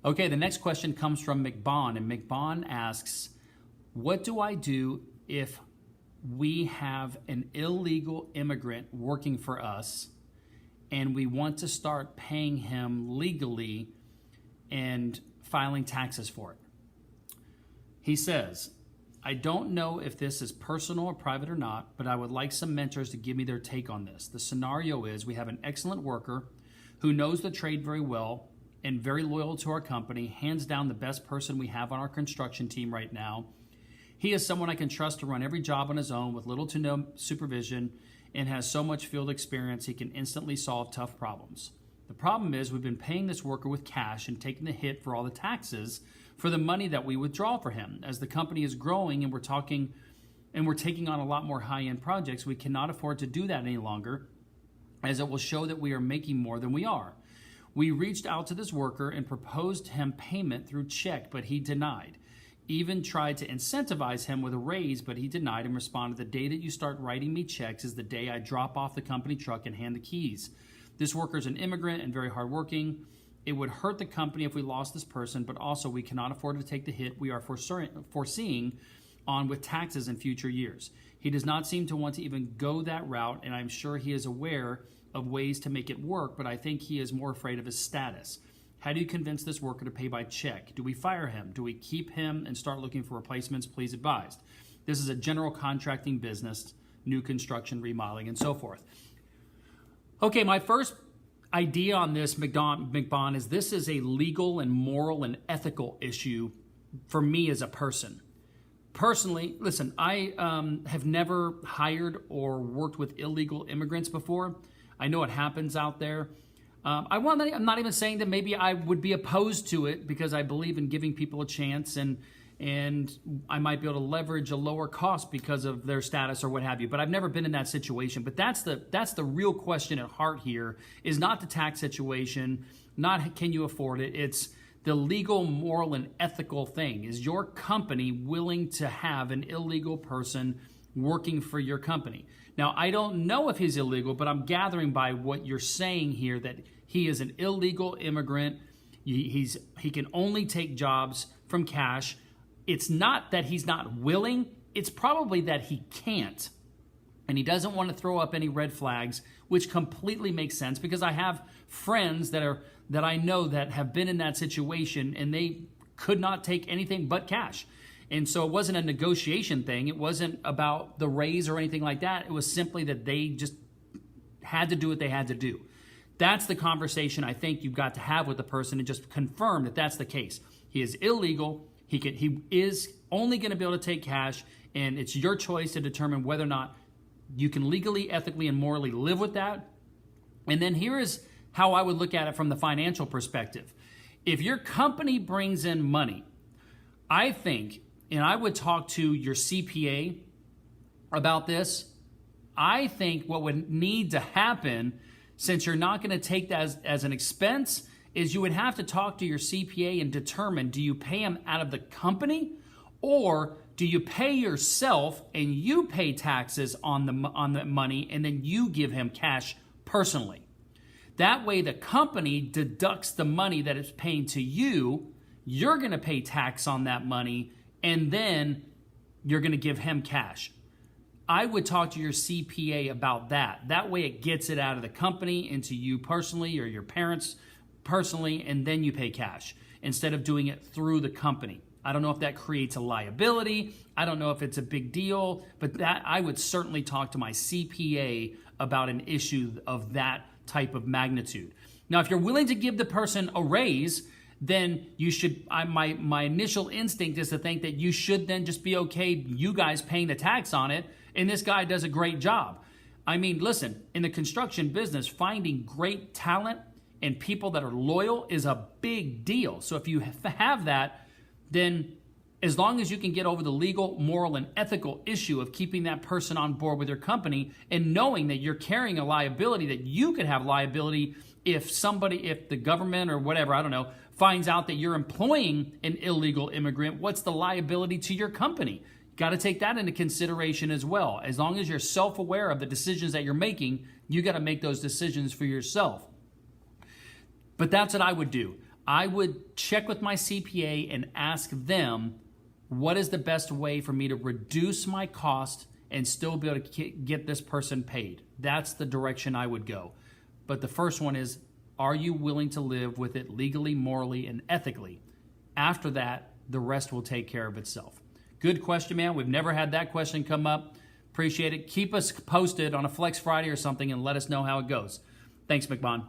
Okay, the next question comes from McBonn, and McBonn asks, what do I do if we have an illegal immigrant working for us and we want to start paying him legally and filing taxes for it? He says, I don't know if this is personal or private or not, but I would like some mentors to give me their take on this. The scenario is we have an excellent worker who knows the trade very well and very loyal to our company, hands down the best person we have on our construction team right now. He is someone I can trust to run every job on his own with little to no supervision and has so much field experience he can instantly solve tough problems. The problem is we've been paying this worker with cash and taking the hit for all the taxes for the money that we withdraw for him. As the company is growing and we're taking on a lot more high-end projects, we cannot afford to do that any longer, as it will show that we are making more than we are. We reached out to this worker and proposed him payment through check, but he denied. Even tried to incentivize him with a raise, but he denied and responded, the day that you start writing me checks is the day I drop off the company truck and hand the keys. This worker is an immigrant and very hardworking. It would hurt the company if we lost this person, but also we cannot afford to take the hit we are foreseeing on with taxes in future years. He does not seem to want to even go that route, and I'm sure he is aware of ways to make it work, but I think he is more afraid of his status. How do you convince this worker to pay by check? Do we fire him? Do we keep him and start looking for replacements? Please advise. This is a general contracting business, new construction, remodeling, and so forth. Okay, my first idea on this, McBonn, is this is a legal and moral and ethical issue for me as a person. Personally, listen, I have never hired or worked with illegal immigrants before. I know it happens out there. I'm not even saying that maybe I would be opposed to it, because I believe in giving people a chance, and I might be able to leverage a lower cost because of their status or what have you. But I've never been in that situation. But that's the real question at heart here, is not the tax situation, not can you afford it. It's the legal, moral, and ethical thing. Is your company willing to have an illegal person working for your company? Now, I don't know if he's illegal, but I'm gathering by what you're saying here that he is an illegal immigrant. He can only take jobs from cash. It's not that he's not willing. It's probably that he can't. And he doesn't want to throw up any red flags, which completely makes sense, because I have friends that I know that have been in that situation, and they could not take anything but cash. And so it wasn't a negotiation thing. It wasn't about the raise or anything like that. It was simply that they just had to do what they had to do. That's the conversation I think you've got to have with the person, and just confirm that that's the case. He is illegal. He is only going to be able to take cash, and it's your choice to determine whether or not you can legally, ethically, and morally live with that. And then here is how I would look at it from the financial perspective. If your company brings in money, I think, and I would talk to your CPA about this, I think what would need to happen, since you're not going to take that as an expense, is you would have to talk to your CPA and determine, do you pay him out of the company, or do you pay yourself and you pay taxes on the money, and then you give him cash personally? That way the company deducts the money that it's paying to you. You're going to pay tax on that money, and then you're going to give him cash. I would talk to your CPA about that. That way it gets it out of the company into you personally, or your parents personally, and then you pay cash instead of doing it through the company. I don't know if that creates a liability. I don't know if it's a big deal, but that I would certainly talk to my CPA about an issue of that type of magnitude. Now, if you're willing to give the person a raise, then you should, my initial instinct is to think that you should then just be okay, you guys paying the tax on it, and this guy does a great job. I mean, listen, in the construction business, finding great talent and people that are loyal is a big deal. So if you have that, then as long as you can get over the legal, moral, and ethical issue of keeping that person on board with your company, and knowing that you're carrying a liability, that you could have liability if the government or whatever, I don't know, finds out that you're employing an illegal immigrant, what's the liability to your company? Got to take that into consideration as well. As long as you're self-aware of the decisions that you're making, you got to make those decisions for yourself. But that's what I would do. I would check with my CPA and ask them, what is the best way for me to reduce my cost and still be able to get this person paid? That's the direction I would go. But the first one is, are you willing to live with it legally, morally, and ethically? After that, the rest will take care of itself. Good question, man. We've never had that question come up. Appreciate it. Keep us posted on a Flex Friday or something and let us know how it goes. Thanks, McBonn.